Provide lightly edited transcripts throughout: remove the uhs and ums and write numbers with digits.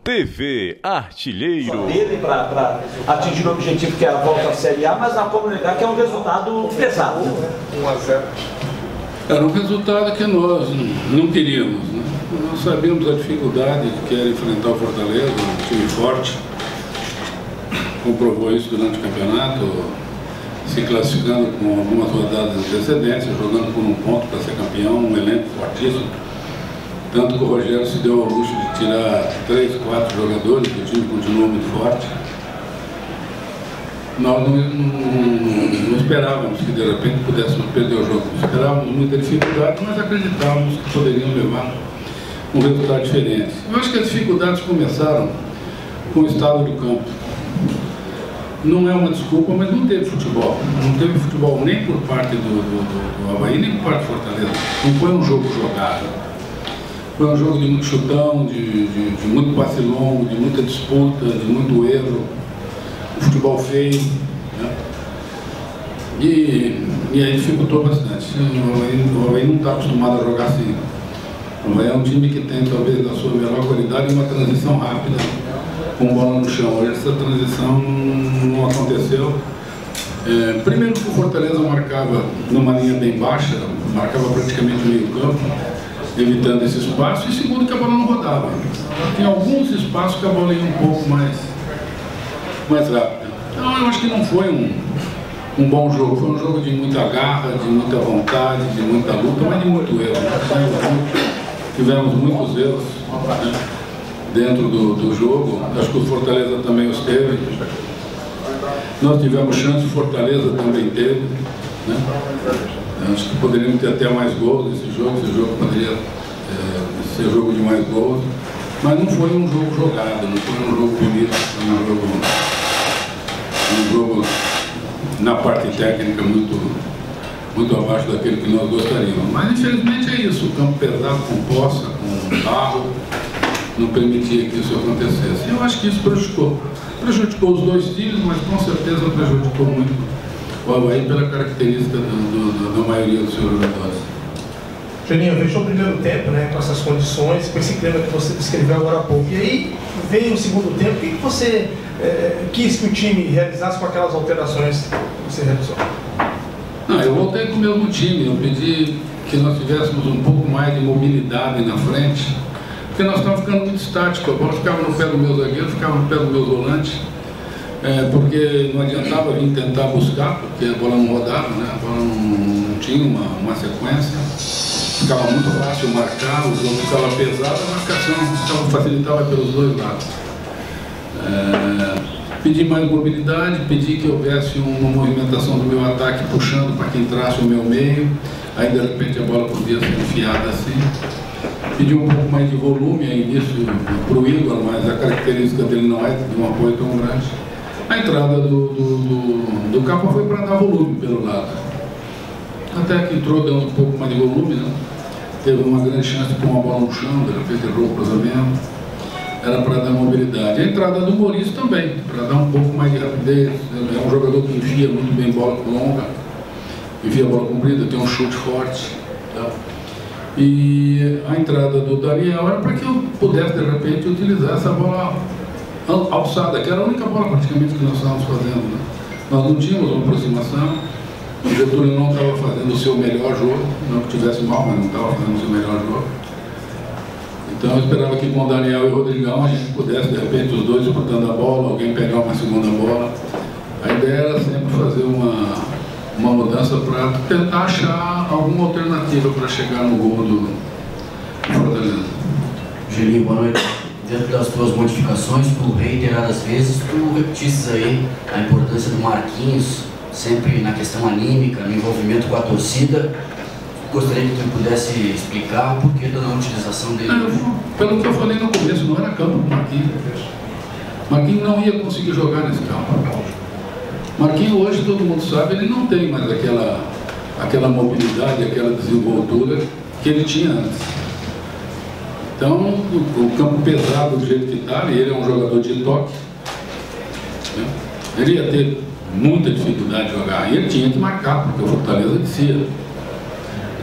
TV Artilheiro. Dele para atingir o objetivo que é a volta à Série A, mas na comunidade que é um resultado pesado. 1-0. Era um resultado que nós não queríamos, né? Nós sabíamos a dificuldade que era enfrentar o Fortaleza, um time forte. Comprovou isso durante o campeonato, se classificando com algumas rodadas de antecedência, jogando por um ponto para ser campeão, um elenco fortíssimo. Tanto que o Rogério se deu ao luxo de tirar 3, 4 jogadores, o time continuou muito forte. Nós não esperávamos que de repente pudéssemos perder o jogo. Esperávamos muita dificuldade, mas acreditávamos que poderiam levar um resultado diferente. Eu acho que as dificuldades começaram com o estado do campo. Não é uma desculpa, mas não teve futebol. Não teve futebol nem por parte do Avaí, nem por parte do Fortaleza. Não foi um jogo jogado. Foi um jogo de muito chutão, de muito passe longo, de muita disputa, de muito erro. Um futebol feio. Né? E aí dificultou bastante. O Avaí não está acostumado a jogar assim. O Avaí é um time que tem, talvez, a sua melhor qualidade, uma transição rápida com bola no chão. Hoje essa transição não aconteceu. Primeiro que o Fortaleza marcava numa linha bem baixa, marcava praticamente o meio campo, evitando esse espaço, e segundo que a bola não rodava. Tem alguns espaços que a bola ia um pouco mais rápida. Então eu acho que não foi um bom jogo, foi um jogo de muita garra, de muita vontade, de muita luta, mas de muito erro. Tivemos muitos erros, né, dentro do jogo. Acho que o Fortaleza também os teve. Nós tivemos chance, o Fortaleza também teve, né? Acho que poderíamos ter até mais gols nesse jogo. Esse jogo poderia ser jogo de mais gols, mas não foi um jogo jogado, não foi um jogo bonito, foi um jogo na parte técnica muito abaixo daquele que nós gostaríamos. Mas infelizmente é isso, o campo pesado, com poça, com barro, não permitia que isso acontecesse. Eu acho que isso prejudicou os dois times, mas com certeza prejudicou muito o Avaí pela característica da maioria dos seus jogadores. Juninho, vejo o primeiro tempo, né, com essas condições, com esse clima que você descreveu agora há pouco. E aí veio o segundo tempo, o que você quis que o time realizasse com aquelas alterações que você realizou? Não, eu voltei com o mesmo time, eu pedi que nós tivéssemos um pouco mais de mobilidade na frente, porque nós estávamos ficando muito estáticos, a bola ficava no pé do meu zagueiro, ficava no pé do meu volante, porque não adiantava vir tentar buscar, porque a bola não rodava, né? A bola não tinha uma sequência, ficava muito fácil marcar, o jogo ficava pesado, a marcação facilitava pelos dois lados. Pedi mais mobilidade, pedi que houvesse uma movimentação do meu ataque puxando para que entrasse o meu meio, aí de repente a bola podia ser enfiada assim. Pedi um pouco mais de volume aí nisso para o Igor, mas a característica dele não é de um apoio tão grande. A entrada do Capa foi para dar volume pelo lado. Até que entrou dando um pouco mais de volume, né? Teve uma grande chance de pôr uma bola no chão, de repente errou o cruzamento. Era para dar mobilidade. A entrada do Maurício também, para dar um pouco mais de rapidez. É um jogador que enfia muito bem bola longa, enfia bola comprida, tem um chute forte. Tá? E a entrada do Daniel era para que eu pudesse, de repente, utilizar essa bola alçada, que era a única bola praticamente que nós estávamos fazendo. Né? Nós não tínhamos uma aproximação, o Getúlio não estava fazendo o seu melhor jogo, não que tivesse mal, mas não estava fazendo o seu melhor jogo. Então eu esperava que com o Daniel e o Rodrigão a gente pudesse, de repente, os dois disputando a bola, alguém pegar uma segunda bola. A ideia era sempre fazer uma mudança para tentar achar alguma alternativa para chegar no gol do Fortaleza. Juninho, boa noite. Dentro das tuas modificações, tu reiteradas vezes, tu repetisses aí a importância do Marquinhos, sempre na questão anímica, no envolvimento com a torcida. Gostaria que tu pudesse explicar o porquê da não utilização dele. Pelo que eu falei no começo, não era campo para Marquinhos. Marquinhos não ia conseguir jogar nesse campo. Marquinhos hoje, todo mundo sabe, ele não tem mais aquela mobilidade, aquela desenvoltura que ele tinha antes. Então, o campo pesado do jeito que está, e ele é um jogador de toque, né? Ele ia ter muita dificuldade de jogar, e ele tinha que marcar, porque o Fortaleza descia.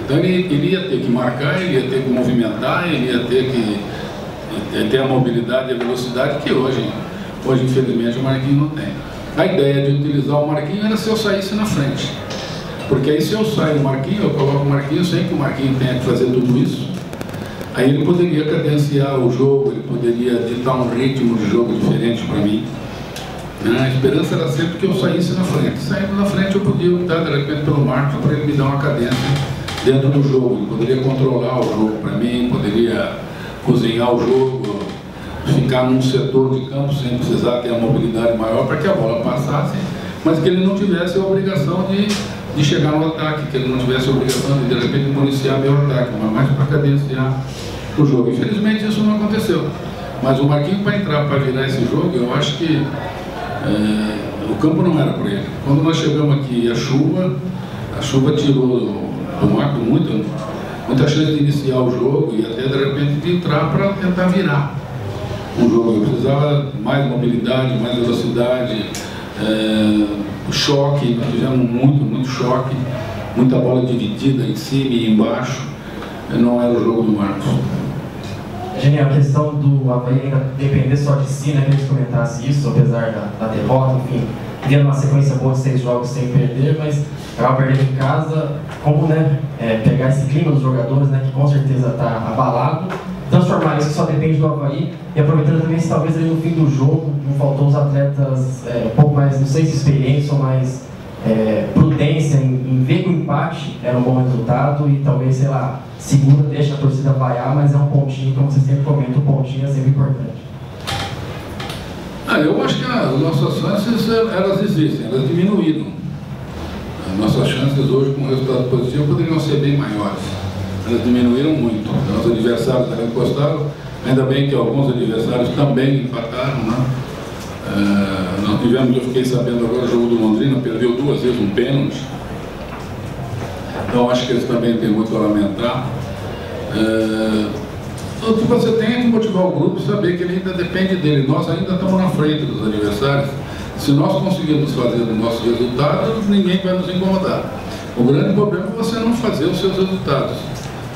Então ele ia ter que marcar, ele ia ter que movimentar, ele ia ter que ter a mobilidade e a velocidade que hoje infelizmente o Marquinhos não tem. A ideia de utilizar o Marquinhos era se eu saísse na frente, porque aí se eu saio o Marquinhos, eu coloco o Marquinhos sem que o Marquinhos tenha que fazer tudo isso, aí ele poderia cadenciar o jogo, ele poderia ditar um ritmo de jogo diferente para mim. A esperança era sempre que eu saísse na frente. Saindo na frente eu podia optar de repente pelo Marcos para ele me dar uma cadência dentro do jogo. Ele poderia controlar o jogo para mim, poderia cozinhar o jogo, ficar num setor de campo sem precisar ter a mobilidade maior para que a bola passasse, mas que ele não tivesse a obrigação de chegar no ataque, que ele não tivesse a obrigação de repente municiar meu ataque, mas mais para cadenciar o jogo. Infelizmente isso não aconteceu. Mas o Marquinhos, para entrar, para virar esse jogo, eu acho que o campo não era para ele. Quando nós chegamos aqui, a chuva tirou do Marco muita chance de iniciar o jogo e até de repente de entrar para tentar virar um jogo. Eu precisava mais mobilidade, mais velocidade, choque, nós fizemos muito choque, muita bola dividida em cima e embaixo. Não era o jogo do Marcos. Geni, a questão do Avaí ainda depender só de si, né, que eles comentassem isso, apesar da derrota, enfim, tendo uma sequência boa de 6 jogos sem perder, mas acaba perdendo em casa, como, né, pegar esse clima dos jogadores, né, que com certeza está abalado, transformar isso que só depende do Avaí, e aproveitando também se talvez ali no fim do jogo não faltou os atletas um pouco mais, não sei se experiência ou mais prudência em ver que o empate era um bom resultado e talvez, sei lá, segura, deixa a torcida vaiar, mas é um pontinho, como você sempre comenta, o pontinho é sempre importante. Eu acho que as nossas chances, elas existem, elas diminuíram. As nossas chances hoje com resultado positivo poderiam ser bem maiores. Elas diminuíram muito. Os adversários também encostaram, ainda bem que alguns adversários também empataram, né? Nós tivemos, eu fiquei sabendo agora, o jogo do Londrina, perdeu 2 vezes um pênalti. Então acho que eles também têm muito a lamentar. O que você tem é que motivar o grupo, saber que ele ainda depende dele. Nós ainda estamos na frente dos adversários. Se nós conseguirmos fazer o nosso resultado, ninguém vai nos incomodar. O grande problema é você não fazer os seus resultados.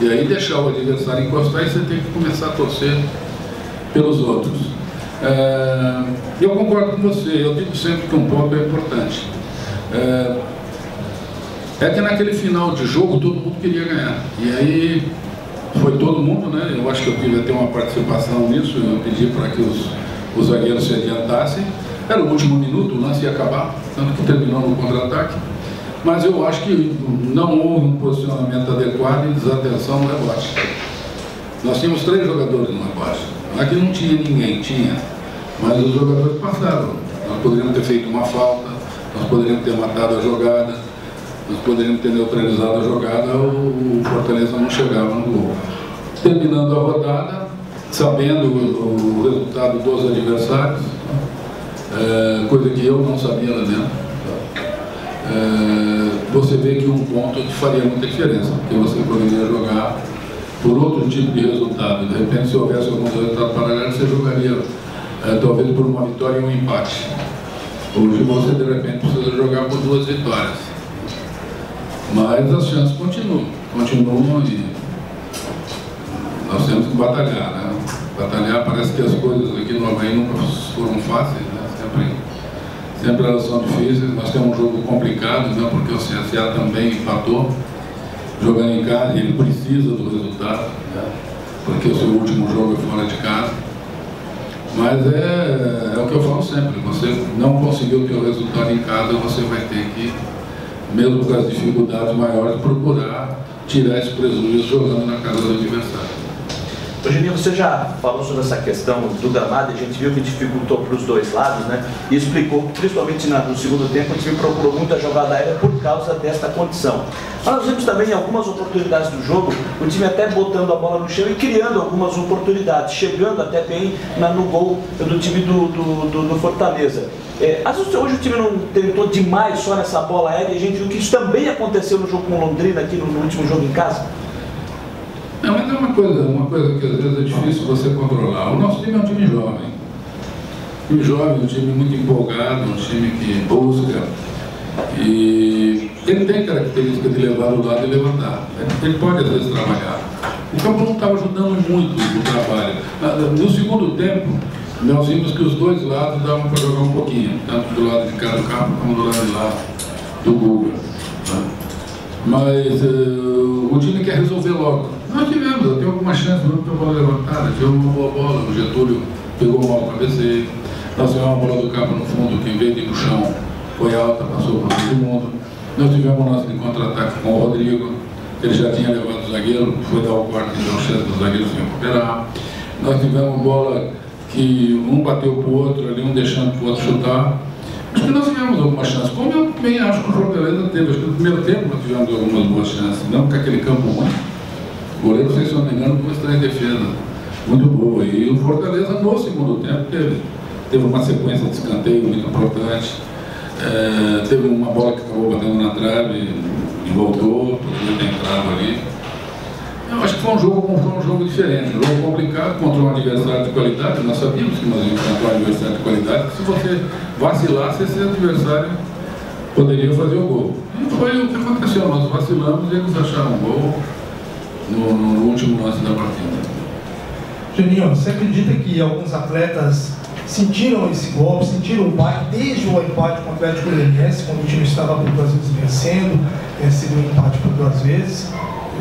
E aí deixar o adversário encostar e você tem que começar a torcer pelos outros. Eu concordo com você, eu digo sempre que um ponto é importante. É que naquele final de jogo todo mundo queria ganhar. E aí foi todo mundo, né? Eu acho que eu tive até uma participação nisso, eu pedi para que os zagueiros se adiantassem. Era o último minuto, o lance ia acabar, tanto que terminou no contra-ataque. Mas eu acho que não houve um posicionamento adequado e desatenção no rebote. Nós tínhamos 3 jogadores no rebote. Aqui não tinha ninguém, mas os jogadores passaram. Nós poderíamos ter feito uma falta, nós poderíamos ter matado a jogada, nós poderíamos ter neutralizado a jogada, o Fortaleza não chegava no gol. Terminando a rodada, sabendo o resultado dos adversários, coisa que eu não sabia lá dentro, você vê que um ponto faria muita diferença, porque você poderia jogar por outro tipo de resultado. De repente, se houvesse algum resultado paralelo, você jogaria talvez por uma vitória e um empate. Hoje você de repente precisa jogar por 2 vitórias. Mas as chances continuam e nós temos que batalhar, né? Batalhar, parece que as coisas aqui no Avaí nunca foram fáceis, né? Sempre elas são difíceis. Nós temos um jogo complicado, né? Porque o CSA também empatou, jogando em casa, e ele precisa do resultado, né? Porque o seu último jogo é fora de casa. Mas é o que eu falo sempre, você não conseguiu ter o resultado em casa, você vai ter que, mesmo com as dificuldades maiores, procurar tirar esse prejuízo jogando na casa do adversário. Geni, você já falou sobre essa questão do gramado, a gente viu que dificultou para os dois lados, né? E explicou, principalmente no segundo tempo, o time procurou muita jogada aérea por causa desta condição. Mas nós vimos também algumas oportunidades do jogo, o time até botando a bola no chão e criando algumas oportunidades, chegando até bem no gol do time do Fortaleza. Às vezes hoje o time não tentou demais só nessa bola aérea, e a gente viu que isso também aconteceu no jogo com o Londrina, aqui no último jogo em casa. Não, mas é uma coisa que às vezes é difícil você controlar. O nosso time é um time jovem. Um time muito empolgado, um time que busca. E ele tem característica de levar o lado e levantar. Ele pode às vezes trabalhar. O campo não estava ajudando muito no trabalho. No segundo tempo, nós vimos que os dois lados davam para jogar um pouquinho, tanto do lado de cá do campo como do lado de lá do Guga. Mas o time quer resolver logo. Nós tivemos até alguma chance de uma bola levantada, tivemos uma boa bola, o Getúlio pegou mal o cabeceio, nós tivemos uma bola do campo no fundo, que em vez de ir no chão, foi alta, passou para todo mundo. Nós tivemos um lance de contra-ataque com o Rodrigo, ele já tinha levado o zagueiro, foi dar o corte e deu o chance do zagueiro sem recuperar. Nós tivemos bola que um bateu para o outro, ali um deixando para o outro chutar. Acho que nós tivemos alguma chance, como eu também acho que o Fortaleza teve. Acho que no primeiro tempo nós tivemos algumas boas chances, não com aquele campo ruim. O goleiro, se eu não me engano, com uma estranha defesa muito boa. E o Fortaleza, no segundo tempo, teve uma sequência de escanteio muito importante. Teve uma bola que acabou batendo na trave e voltou, poderia ter entrado ali. Eu acho que foi um jogo diferente, um jogo complicado contra um adversário de qualidade. Nós sabíamos que nós íamos encontrar um adversário de qualidade, que se você vacilasse, esse adversário poderia fazer o gol. E foi o que aconteceu, nós vacilamos e eles acharam um gol no último lance da partida. Juninho, você acredita que alguns atletas sentiram esse golpe, sentiram o baque desde o empate com o Atlético Goianiense, quando o time estava por 2 vezes vencendo, recebeu um empate por 2 vezes?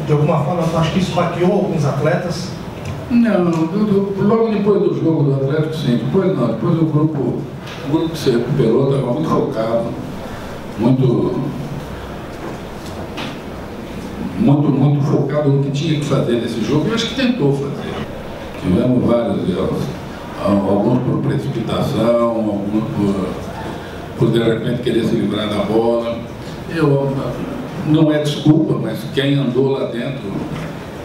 De alguma forma, eu acho que isso baqueou alguns atletas? Não, logo depois do jogo do Atlético, sim. Depois não, depois o grupo se recuperou, estava muito focado, muito focado no que tinha que fazer nesse jogo. Eu acho que tentou fazer. Tivemos vários erros, alguns por precipitação, alguns por de repente querer se livrar da bola. Não é desculpa, mas quem andou lá dentro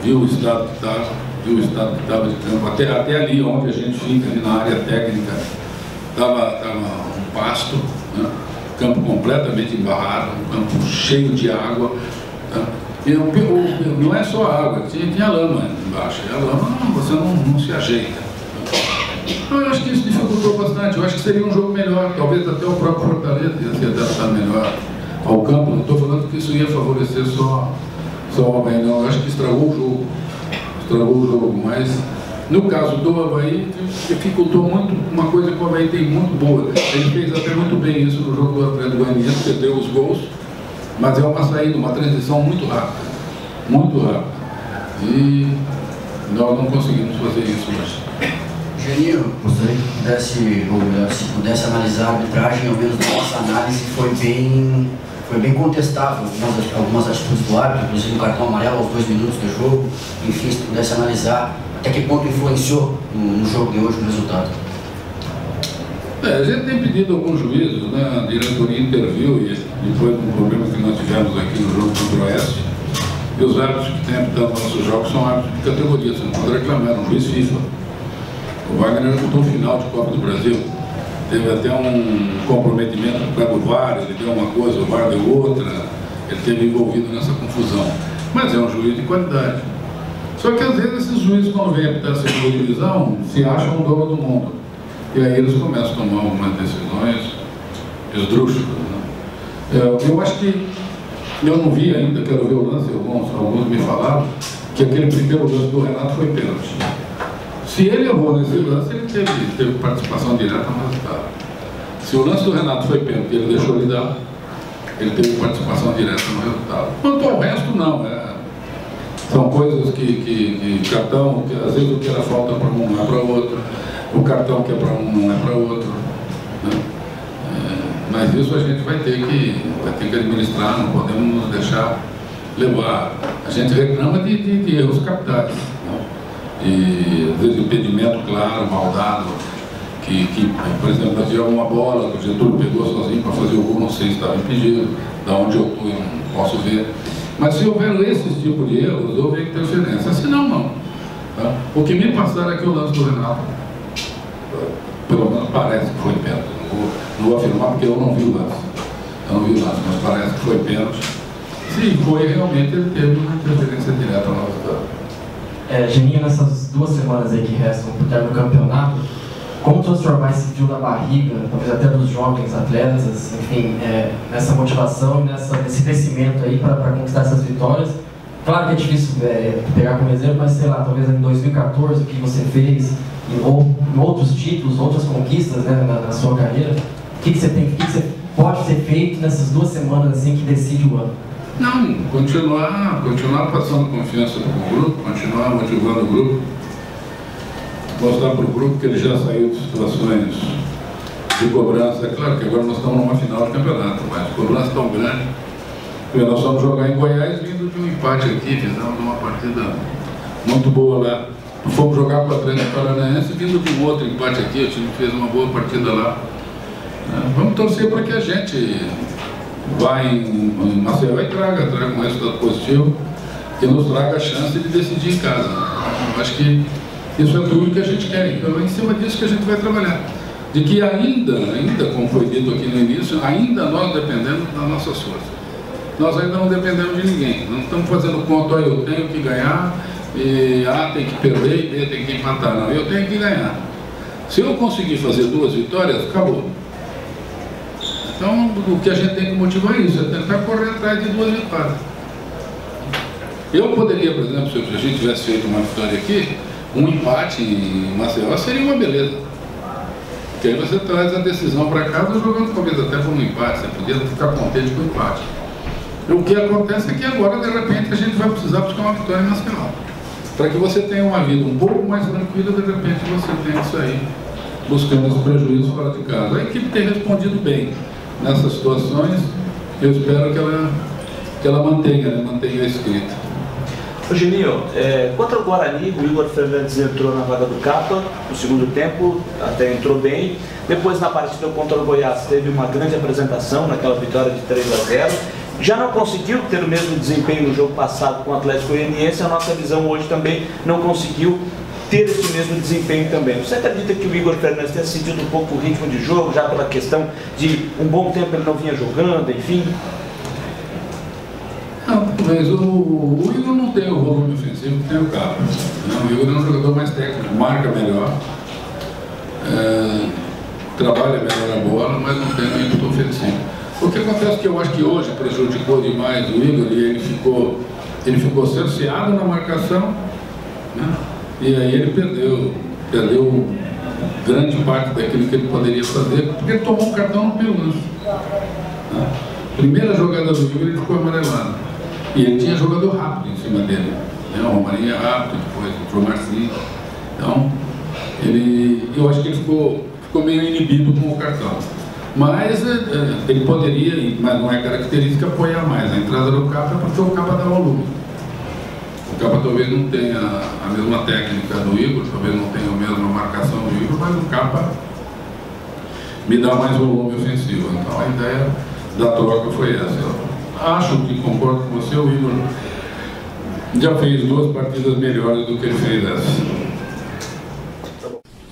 viu o estado que estava de campo. Até ali onde a gente fica, ali na área técnica, estava um pasto, né? Campo completamente embarrado, um campo cheio de água. Né? E não é só a água, tinha lama embaixo. E a lama você não se ajeita. Então, eu acho que isso dificultou bastante. Eu acho que seria um jogo melhor, talvez até o próprio Fortaleza ia se adaptar melhor ao campo. Não estou falando que isso ia favorecer só o Avaí, não. Eu acho que estragou o jogo, mas no caso do Avaí dificultou muito uma coisa que o Avaí tem muito boa. Ele fez até muito bem isso no jogo do Atlético Goianiense, perdeu os gols, mas é uma saída, uma transição muito rápida, e nós não conseguimos fazer isso hoje. Geninho, gostaria que pudesse, ou melhor, se pudesse analisar a arbitragem, ao menos na nossa análise, foi bem contestável algumas atitudes do árbitro, inclusive um cartão amarelo aos 2 minutos do jogo. Enfim, se pudesse analisar até que ponto influenciou no jogo de hoje, no resultado. A gente tem pedido alguns juízos, né? A diretoria interviu e depois do problema que nós tivemos aqui no jogo contra o Oeste, e os árbitros que têm apitado nossos jogos são árbitros de categoria, você não pode reclamar, um juiz FIFA. O Wagner apitou o final de Copa do Brasil. Teve até um comprometimento por causa do VAR, ele deu uma coisa, o VAR deu outra, ele esteve envolvido nessa confusão. Mas é um juiz de qualidade. Só que às vezes esses juízes, quando vêm apitar a segunda divisão, se acham o dono do mundo. E aí eles começam a tomar algumas decisões esdrúxulas. Né? Eu acho que, eu não vi ainda, quero ver o lance, alguns me falaram, que aquele primeiro lance do Renato foi pênalti. Se ele errou nesse lance, ele teve participação direta no resultado. Se o lance do Renato foi pênalti e ele deixou ele dar, ele teve participação direta no resultado. Quanto ao resto, não. São coisas que cartão, que às vezes o que era falta para um não é para outro, o cartão que é para um não é para outro. Né? Mas isso a gente vai ter que administrar, não podemos nos deixar levar. A gente reclama de erros capitais. Né? E às vezes impedimento claro, mal dado, por exemplo, nós tivemos uma bola que o Getúlio pegou sozinho para fazer o gol, não sei se estava impedido, da onde eu estou eu não posso ver. Mas se houver esses tipos de erros, houve interferência, se não. Tá? O que me passaram é que o lance do Renato, pelo menos parece que foi pênalti, não vou afirmar porque eu não vi o lance, mas parece que foi pênalti. Se foi, realmente ele teve uma interferência direta no resultado. Geninho, nessas 2 semanas aí que restam para o término do campeonato, como transformar esse fio na barriga, talvez até dos jovens atletas, enfim, nessa motivação e nesse crescimento aí para conquistar essas vitórias, claro que é difícil pegar como exemplo, mas sei lá, talvez em 2014, o que você fez, em outros títulos, outras conquistas, né, na sua carreira, o que você pode ser feito nessas 2 semanas assim que decide o ano? Não, continuar passando confiança para o grupo, continuar motivando o grupo, mostrar para o grupo que ele já saiu de situações de cobrança. É claro que agora nós estamos numa final de campeonato, mas cobrança tão grande, porque nós vamos jogar em Goiás vindo de um empate aqui, fizemos uma partida muito boa lá. Fomos jogar com a Atlético Paranaense vindo de um outro empate aqui, o time fez uma boa partida lá. Vamos torcer para que a gente vá em Maceió e traga um resultado positivo que nos traga a chance de decidir em casa. Eu acho que isso é tudo que a gente quer. Então é em cima disso que a gente vai trabalhar. De que ainda, como foi dito aqui no início, ainda nós dependemos das nossas forças. Nós ainda não dependemos de ninguém. Não estamos fazendo conta, eu tenho que ganhar, e A tem que perder, e B tem que empatar. Não, eu tenho que ganhar. Se eu conseguir fazer 2 vitórias, acabou. Então, o que a gente tem que motivar é isso, é tentar correr atrás de 2 vitórias. Eu poderia, por exemplo, se a gente tivesse feito uma vitória aqui, um empate em Maceió seria uma beleza. Porque aí você traz a decisão para casa jogando talvez até por um empate, você podia ficar contente com o empate. O que acontece é que agora, de repente, a gente vai precisar buscar uma vitória nacional. Para que você tenha uma vida um pouco mais tranquila, de repente você tem isso aí, buscando os prejuízos fora de casa. A equipe tem respondido bem nessas situações, eu espero que ela mantenha a escrita. Ô Geninho, contra o Guarani, o Igor Fernandes entrou na vaga do Capa no segundo tempo, até entrou bem. Depois, na partida contra o Goiás, teve uma grande apresentação, naquela vitória de 3-0. Já não conseguiu ter o mesmo desempenho no jogo passado com o Atlético Goianiense. A nossa visão hoje também não conseguiu ter esse mesmo desempenho também. Você acredita que o Igor Fernandes tenha sentido um pouco o ritmo de jogo, já pela questão de um bom tempo ele não vinha jogando, enfim? Não, mas o Igor não tem o volume ofensivo que tem o Capa. O Igor é um jogador mais técnico, marca melhor, trabalha melhor a bola, mas não tem o ímpeto ofensivo. O que acontece que eu acho que hoje prejudicou demais o Igor e ele ficou cerceado na marcação, né? E aí ele perdeu grande parte daquilo que ele poderia fazer, porque ele tomou um cartão no primeiro lance. Né? Primeira jogada do Igor ele ficou amarelado. E ele tinha jogador rápido em cima dele. Né? O Romarinho é rápido, depois entrou o Marcinho. Então, eu acho que ele ficou meio inibido com o cartão. Mas ele poderia, mas não é característica, apoiar mais. A entrada do Capa é porque o Capa dá volume. O Capa talvez não tenha a mesma técnica do Igor, talvez não tenha a mesma marcação do Igor, mas o Capa me dá mais volume ofensivo. Então a ideia da troca foi essa. Eu acho que concordo com você, o Igor já fez 2 partidas melhores do que ele fez essa.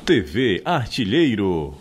TV Artilheiro.